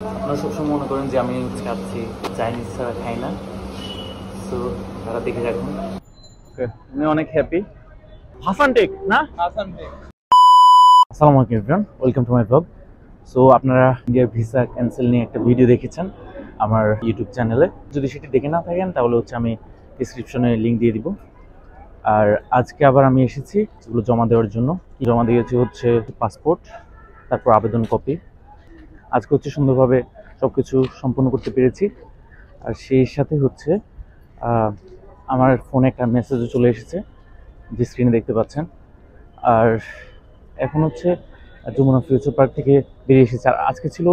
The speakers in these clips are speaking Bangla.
আপনারা সবসময় মনে করেন যে আমি খাচ্ছি চাইনিজ ছাড়া খাই না, সো তারা দেখে রাখুন। আমি অনেক হ্যাপি। হাসান টেক না, হাসান টেক। আসসালামু আলাইকুম everyone, welcome to my blog. So আপনারা ইন্ডিয়ার ভিসা ক্যান্সেল নিয়ে একটা ভিডিও দেখেছেন আমার ইউটিউব চ্যানেলে। যদি সেটি দেখে না থাকেন তাহলে আমি ডিসক্রিপশনে লিঙ্ক দিয়ে দিব। আর আজকে আবার আমি এসেছি এগুলো জমা দেওয়ার জন্য। জমা দিয়েছি পাসপোর্ট, তারপর আবেদন কপি। আজকে সুন্দরভাবে সবকিছু সম্পন্ন করতে পেরেছি। আর সেই সাথে আমার ফোনে একটা মেসেজও চলে এসেছে, যে স্ক্রিনে দেখতে পাচ্ছেন। আর এখন যমুনা ফিউচার পার্ক থেকে বেরিয়ে এসেছে। আর আজকে ছিল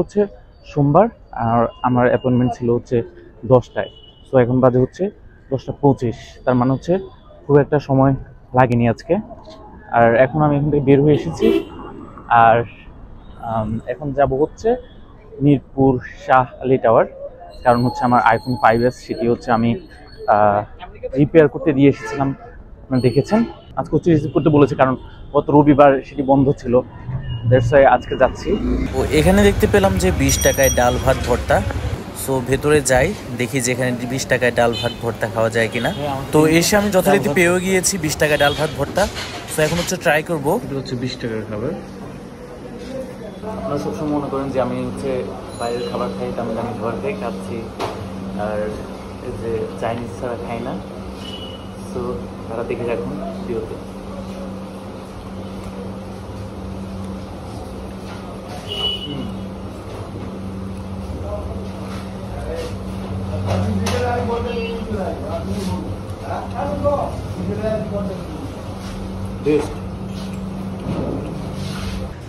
সোমবার, আর আমার অ্যাপয়েন্টমেন্ট ছিল 10টায়। সো এখন বাজে 10টা 25। তার মানে খুব একটা সময় লাগেনি আজকে। আর এখন আমি এখান থেকে বের হয়ে এসেছি। আর এখন যাব মিরপুর শাহ আলী টাওয়ার, কারণ আমার আইফোন 5s সেটি আমি রিপেয়ার করতে দিয়ে এসেছিলাম। আপনারা দেখেছেন আজকে রিসিভ করতে বলেছে, কারণ গত রবিবার সেটি বন্ধ ছিল। দ্যাটস ওয়াই আজকে যাচ্ছি। তো এখানে দেখতে পেলাম যে 20 টাকায় ডাল ভাত ভর্তা। সো ভেতরে যাই, দেখি যে এখানে 20 টাকায় ডাল ভাত ভর্তা খাওয়া যায় কিনা। তো এসে আমি যথারীতি পেয়েও গিয়েছি 20 টাকায় ডাল ভাত ভর্তা। সো এখন ট্রাই করবো। এটা 20 টাকার খাবার। আপনারা সবসময় মনে করেন যে আমি বাইরের খাবার খাই, তার মানে আমি ঘর থেকে খাচ্ছি আর যে চাইনিজ ছাড়া খাই না। সো তারা দেখে রাখুন ভিডিওতে। বেস্ট।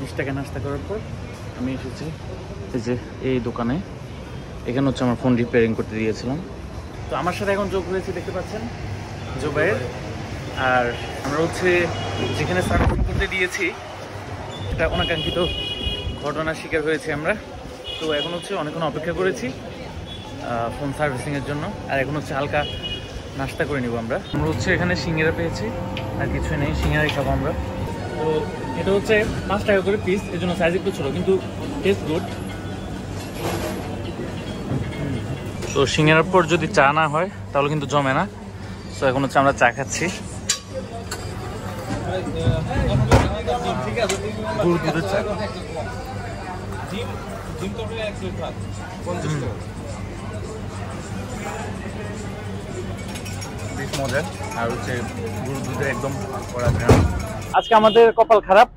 20 টাকা নাস্তা করার পর আমি এসেছি এই দোকানে। এখানে আমার ফোন রিপেয়ারিং করতে দিয়েছিলাম। তো আমার সাথে এখন যোগ হয়েছে, দেখতে পাচ্ছেন জুবাইর। আর আমরা যেখানে সার্ভিসিং করতে দিয়েছি এটা অনাকাঙ্ক্ষিত ঘটনার শিকার হয়েছি আমরা। তো এখন অনেকক্ষণ অপেক্ষা করেছি ফোন সার্ভিসিংয়ের জন্য। আর এখন হালকা নাস্তা করে নিব আমরা। এখানে সিঙ্গারা পেয়েছি, আর কিছুই নেই, সিঙ্গারাই খাবো আমরা। তো এটা 5 টাকা করে পিস, এর জন্য সাইজ একটু ছোটো, কিন্তু টেস্ট গুড। তো সিঙ্গারার পর যদি চা না হয় তাহলে কিন্তু জমে না। তো এখন আমরা চা খাচ্ছি। গুড় দুধের চা। বেশ মজা। আর গুড় দুধে একদম কড়া। আজকে আমাদের কপাল খারাপ,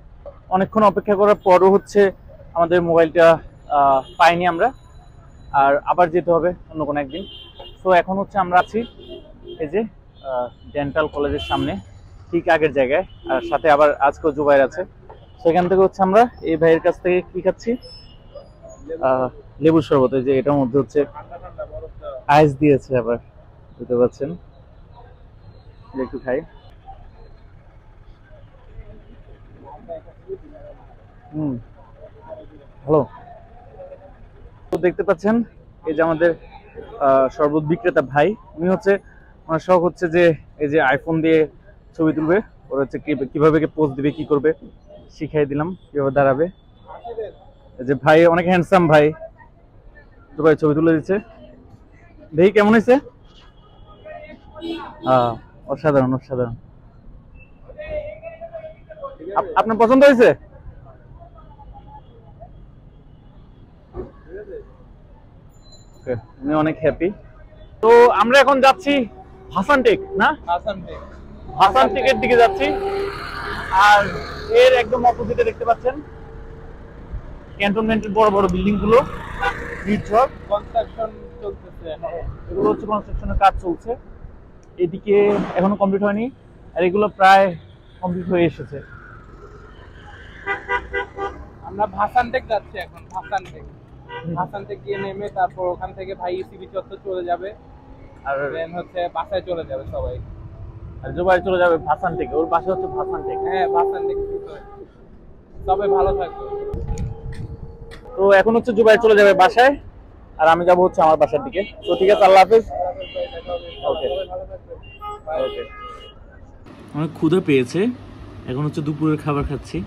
অনেকক্ষণ অপেক্ষা করার পরও আমাদের মোবাইলটা পাইনি আমরা। আর আবার যেতে হবে অন্য কোনো একদিন। সো এখন আমরা আছি এই যে ডেন্টাল কলেজের সামনে, ঠিক আগের জায়গায়। আর সাথে আবার আজকেও জুবাইর আছে। সেখান থেকে আমরা এই ভাইয়ের কাছ থেকে কি খাচ্ছি, লেবুর শরবত। যে এটার মধ্যে আইস দিয়েছে, আবার বুঝতে পারছেন। একটু খাই। ভালো। তো দেখতে পাচ্ছেন এই যে আমাদের শরবত বিক্রেতা ভাই, উনি ওনার শখ যে এই যে আইফোন দিয়ে ছবি তুলবে। ওরা কিভাবে পোজ দিবে, কি করবে শিখাই দিলাম, কিভাবে দাঁড়াবে। এই যে ভাই অনেক হ্যান্ডসাম ভাই, তো ভাই ছবি তুলে দিচ্ছে। দেখি কেমন হয়েছে। অসাধারণ অসাধারণ। আপনার পছন্দ হয়েছে? আমি অনেক হ্যাপি। তো আমরা এখন যাচ্ছি হাসান টেক না, হাসান টেকের দিকে যাচ্ছি। আর এর একদম অপোজিটে দেখতে পাচ্ছেন ক্যান্টনমেন্টের বড় বড় বিল্ডিং গুলো, কনস্ট্রাকশন চলতেছে। এগুলো কনস্ট্রাকশনের কাজ চলছে। এদিকে এখনো কমপ্লিট হয়নি, আর এগুলো প্রায় কমপ্লিট হয়ে এসেছে। আমরা ভাসান টেক যাচ্ছি এখন। ভাসান টেক গিয়ে নেমে তারপর ওখান থেকে ভাই ইসিবি চত্বর চলে যাবে, আর দেন বাসায় চলে যাবে সবাই। আর জুবাই চলে যাবে ভাসান টেক, ওর বাসা ভাসান টেক। হ্যাঁ, ভাসান টেক। সবাই ভালো থাকবে। তো এখন জুবাই চলে যাবে বাসায়, আর আমি যাবো আমার বাসার দিকে। তো ঠিক আছে, আল্লাহ হাফেজ। ওকে ওকে। অনেক ক্ষুধা পেয়েছে, এখন দুপুরের খাবার খাচ্ছি।